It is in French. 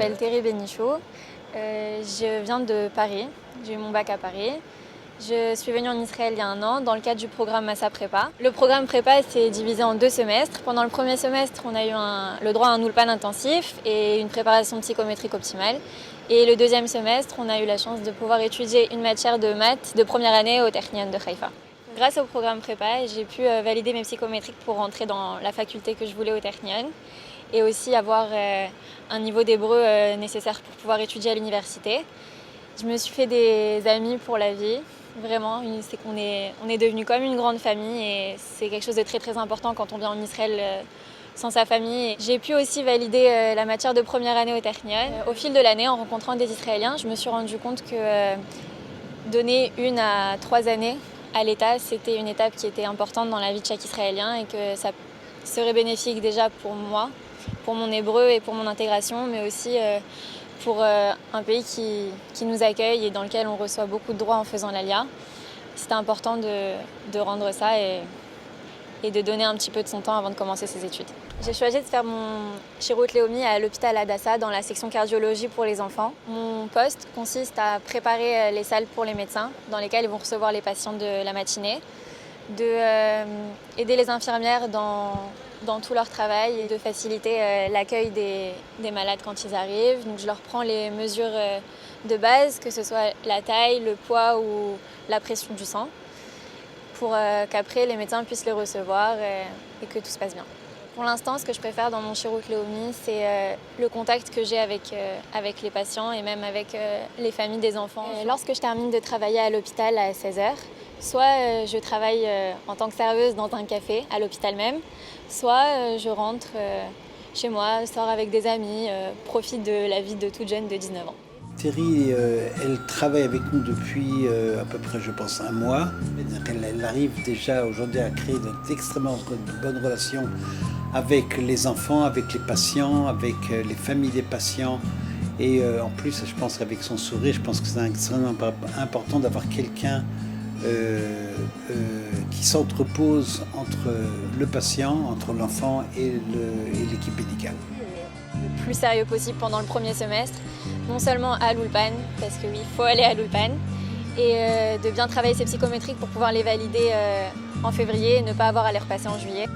m'appelle Thierry Bénichou. Je viens de Paris. J'ai eu mon bac à Paris. Je suis venue en Israël il y a 1 an dans le cadre du programme Massa Prépa. Le programme Prépa s'est divisé en 2 semestres. Pendant le premier semestre, on a eu le droit à un Ulpan intensif et une préparation psychométrique optimale. Et le deuxième semestre, on a eu la chance de pouvoir étudier une matière de maths de première année au Technion de Haïfa. Grâce au programme Prépa, j'ai pu valider mes psychométriques pour rentrer dans la faculté que je voulais au Technion et aussi avoir un niveau d'hébreu nécessaire pour pouvoir étudier à l'université. Je me suis fait des amis pour la vie, vraiment. C'est qu'on est devenus comme une grande famille et c'est quelque chose de très très important quand on vient en Israël sans sa famille. J'ai pu aussi valider la matière de première année au Technion. Au fil de l'année, en rencontrant des Israéliens, je me suis rendu compte que donner 1 à 3 années à l'État, c'était une étape qui était importante dans la vie de chaque Israélien et que ça serait bénéfique déjà pour moi, pour mon hébreu et pour mon intégration, mais aussi pour un pays qui nous accueille et dans lequel on reçoit beaucoup de droits en faisant l'Alia. C'était important de rendre ça et de donner un petit peu de son temps avant de commencer ses études. J'ai choisi de faire mon Shirut Leomi à l'hôpital Hadassah dans la section cardiologie pour les enfants. Mon poste consiste à préparer les salles pour les médecins dans lesquelles ils vont recevoir les patients de la matinée, d'aider les infirmières dans tout leur travail et de faciliter l'accueil des malades quand ils arrivent. Donc je leur prends les mesures de base, que ce soit la taille, le poids ou la pression du sang, pour qu'après les médecins puissent les recevoir et que tout se passe bien. Pour l'instant, ce que je préfère dans mon Shirut Leomi, c'est le contact que j'ai avec les patients et même avec les familles des enfants. Lorsque je termine de travailler à l'hôpital à 16h, soit je travaille en tant que serveuse dans un café à l'hôpital même, soit je rentre chez moi, sors avec des amis, profite de la vie de toute jeune de 19 ans. Thierry, elle travaille avec nous depuis à peu près, je pense, 1 mois. Elle arrive déjà aujourd'hui à créer d'extrêmement bonnes relations avec les enfants, avec les patients, avec les familles des patients. Et en plus, je pense qu'avec son sourire, je pense que c'est extrêmement important d'avoir quelqu'un qui s'entrepose entre le patient, entre l'enfant et l'équipe médicale. Le plus sérieux possible pendant le premier semestre, non seulement à l'Ulpan, parce que oui, il faut aller à l'Ulpan, et de bien travailler ses psychométriques pour pouvoir les valider en février et ne pas avoir à les repasser en juillet.